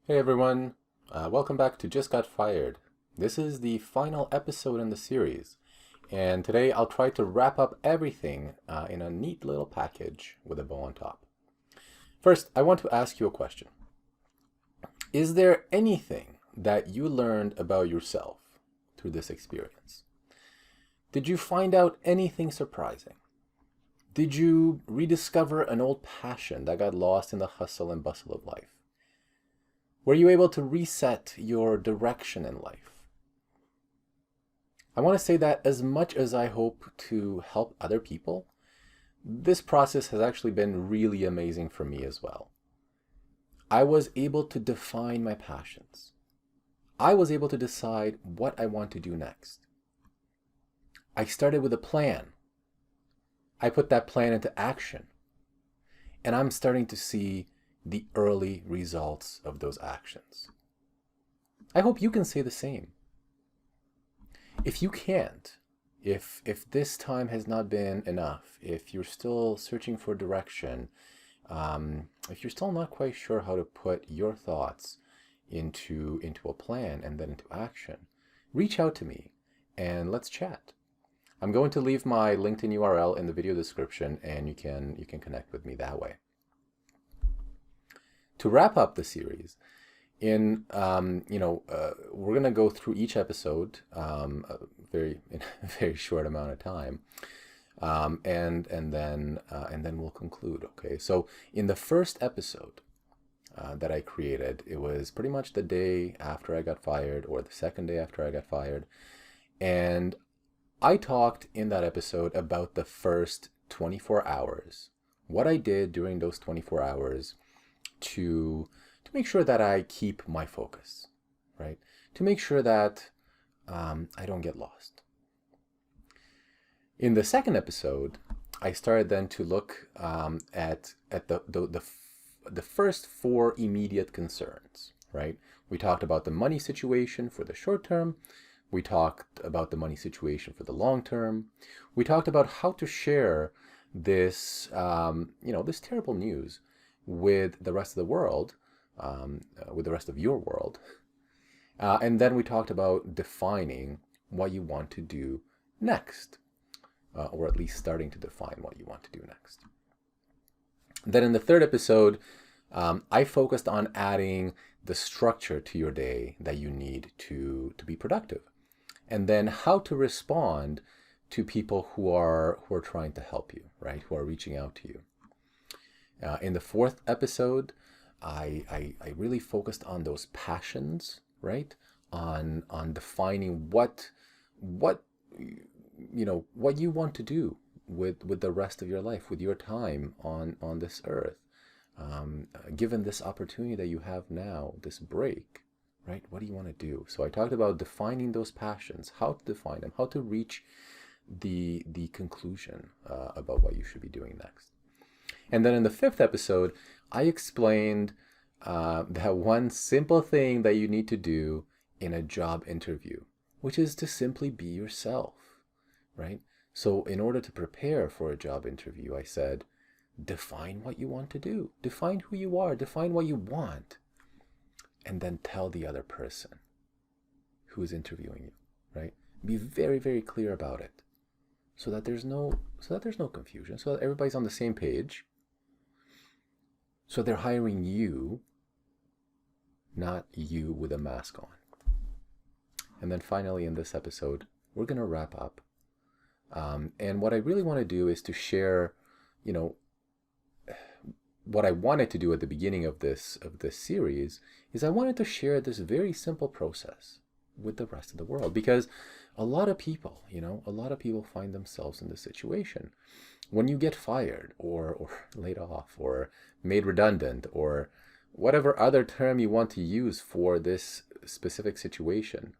Hey everyone, welcome back to Just Got Fired. This is the final episode in the series, and today I'll try to wrap up everything in a neat little package with a bow on top. First, I want to ask you a question. Is there anything that you learned about yourself through this experience? Did you find out anything surprising? Did you rediscover an old passion that got lost in the hustle and bustle of life? Were you able to reset your direction in life? I want to say that as much as I hope to help other people, this process has actually been really amazing for me as well. I was able to define my passions. I was able to decide what I want to do next. I started with a plan. I put that plan into action. And I'm starting to see the early results of those actions. I hope you can say the same. If you can't, if this time has not been enough, if you're still searching for direction, if you're still not quite sure how to put your thoughts into a plan and then into action, reach out to me and let's chat. I'm going to leave my LinkedIn URL in the video description, and you can connect with me that way. To wrap up the series, we're going to go through each episode in a very short amount of time, and then we'll conclude. Okay, so in the first episode that I created, it was pretty much the day after I got fired, or the second day after I got fired, and I talked in that episode about the first 24 hours, what I did during those 24 hours to make sure that I keep my focus, right? To make sure that I don't get lost. In the second episode, I started then to look at the first four immediate concerns, right? We talked about the money situation for the short term. We talked about the money situation for the long term. We talked about how to share this, this terrible news with the rest of the world, with the rest of your world. And then we talked about defining what you want to do next, or at least starting to define what you want to do next. Then in the third episode, I focused on adding the structure to your day that you need to be productive, and then how to respond to people who are trying to help you, right? Who are reaching out to you. In the fourth episode, I really focused on those passions, right? On defining what you want to do with the rest of your life, with your time on this earth. Given this opportunity that you have now, this break, right? What do you want to do? So I talked about defining those passions, how to define them, how to reach the conclusion about what you should be doing next. And then in the fifth episode, I explained that one simple thing that you need to do in a job interview, which is to simply be yourself, right? So in order to prepare for a job interview, I said, define what you want to do, define who you are, define what you want, and then tell the other person who is interviewing you, right? Be very, very clear about it, so that there's no confusion, so that everybody's on the same page. So they're hiring you, not you with a mask on. And then finally in this episode, we're going to wrap up. And what I really want to do is to share, what I wanted to do at the beginning of this series is I wanted to share this very simple process with the rest of the world, because a lot of people find themselves in this situation. When you get fired or laid off or made redundant or whatever other term you want to use for this specific situation,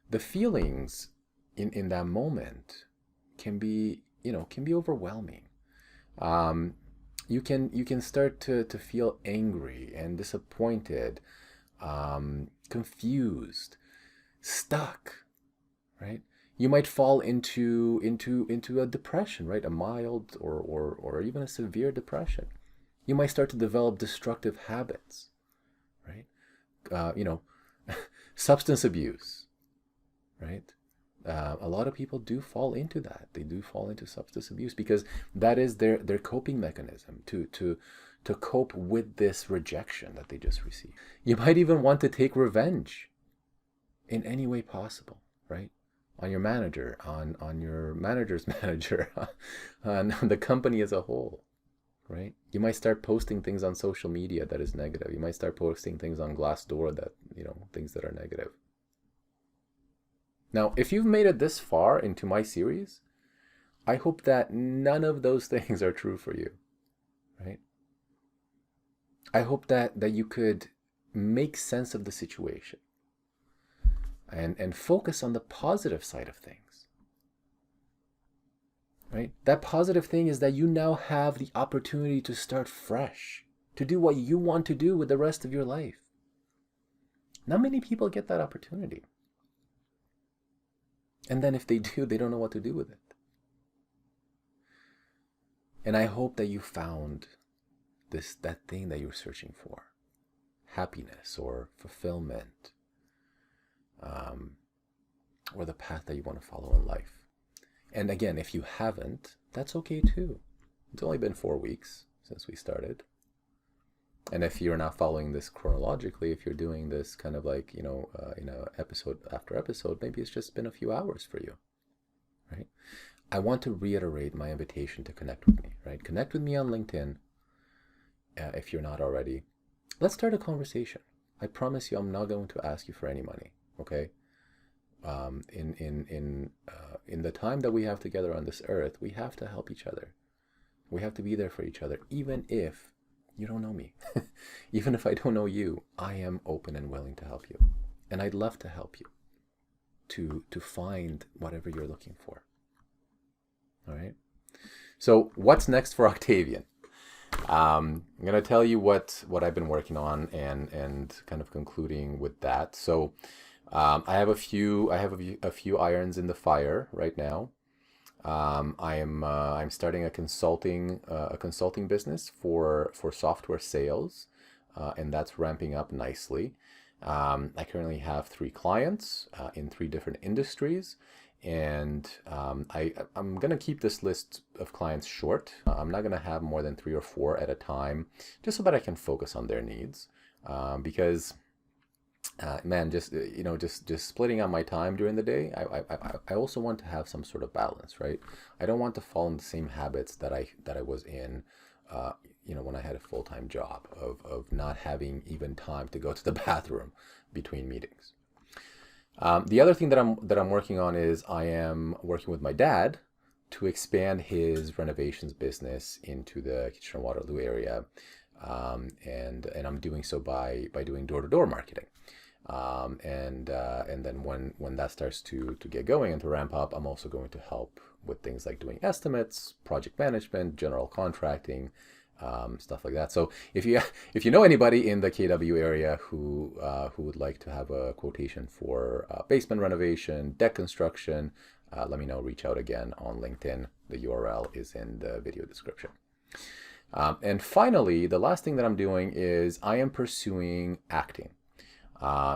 the feelings in that moment can be overwhelming. You can start to feel angry and disappointed, confused, stuck, right? You might fall into a depression, right? A mild or even a severe depression. You might start to develop destructive habits, right? substance abuse, right? A lot of people do fall into that. They do fall into substance abuse because that is their coping mechanism to cope with this rejection that they just received. You might even want to take revenge in any way possible, right? On your manager, on your manager's manager, on the company as a whole, right? You might start posting things on social media that is negative. You might start posting things on Glassdoor that, things that are negative. Now, if you've made it this far into my series, I hope that none of those things are true for you, right? I hope that you could make sense of the situation and focus on the positive side of things, right? That positive thing is that you now have the opportunity to start fresh, to do what you want to do with the rest of your life. Not many people get that opportunity. And then if they do, they don't know what to do with it. And I hope that you found that thing that you're searching for. Happiness or fulfillment. Or the path that you want to follow in life. And again, if you haven't, that's okay too. It's only been 4 weeks since we started. And if you're not following this chronologically, if you're doing this kind of like, episode after episode, maybe it's just been a few hours for you, right? I want to reiterate my invitation to connect with me, right? Connect with me on LinkedIn if you're not already. Let's start a conversation. I promise you, I'm not going to ask you for any money, okay? In the time that we have together on this earth, we have to help each other. We have to be there for each other, even if you don't know me. Even if I don't know you, I am open and willing to help you. And I'd love to help you to find whatever you're looking for. All right? So what's next for Octavian? I'm going to tell you what I've been working on and kind of concluding with that. So I have a few irons in the fire right now. I'm starting a consulting business for software sales, and that's ramping up nicely. I currently have 3 clients in 3 different industries, and I'm gonna keep this list of clients short. I'm not gonna have more than 3 or 4 at a time, just so that I can focus on their needs, because. Just splitting out my time during the day. I also want to have some sort of balance, right? I don't want to fall in the same habits that I was in, when I had a full-time job of not having even time to go to the bathroom between meetings. The other thing that I'm working on is I am working with my dad to expand his renovations business into the Kitchener-Waterloo area, and I'm doing so by doing door-to-door marketing. And then when that starts to get going and to ramp up, I'm also going to help with things like doing estimates, project management, general contracting, stuff like that. So if you know anybody in the KW area who would like to have a quotation for basement renovation, deck construction, let me know. Reach out again on LinkedIn. The URL is in the video description. And finally, the last thing that I'm doing is I am pursuing acting.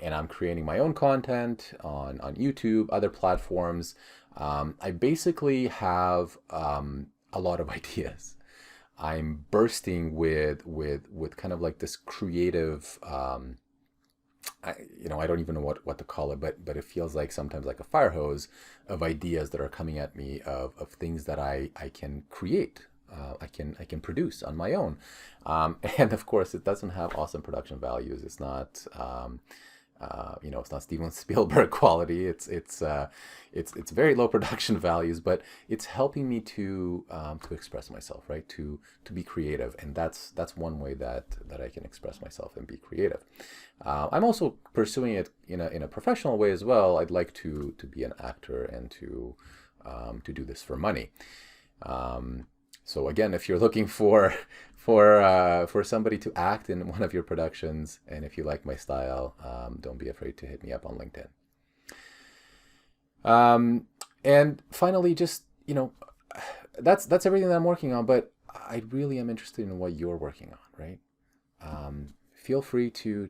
And I'm creating my own content on YouTube, other platforms. I basically have a lot of ideas. I'm bursting with kind of like this creative, I don't even know what to call it, but it feels like sometimes like a fire hose of ideas that are coming at me of things that I can create. I can produce on my own, and of course it doesn't have awesome production values. It's not, it's not Steven Spielberg quality. It's very low production values, but it's helping me to express myself, right? To be creative, and that's one way that I can express myself and be creative. I'm also pursuing it in a professional way as well. I'd like to be an actor and to do this for money. So again, if you're looking for somebody to act in one of your productions, and if you like my style, don't be afraid to hit me up on LinkedIn. And finally, just that's everything that I'm working on. But I really am interested in what you're working on, right? feel free to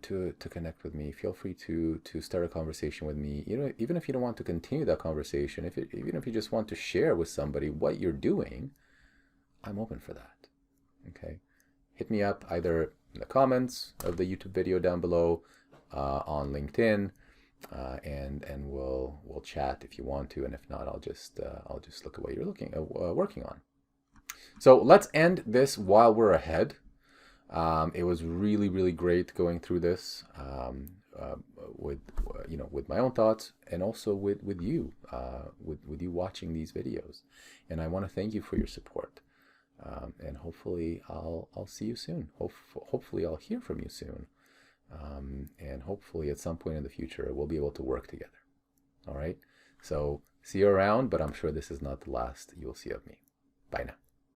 connect with me. Feel free to start a conversation with me. Even if you don't want to continue that conversation, even if you just want to share with somebody what you're doing, I'm open for that. Okay, hit me up either in the comments of the YouTube video down below, on LinkedIn, and we'll chat if you want to, and if not, I'll just look at what you're working on. So let's end this while we're ahead. It was really, really great going through this with my own thoughts, and also with you watching these videos. And I want to thank you for your support. And hopefully I'll see you soon. Hopefully I'll hear from you soon. And hopefully at some point in the future we'll be able to work together. All right. So see you around, but I'm sure this is not the last you'll see of me. Bye now.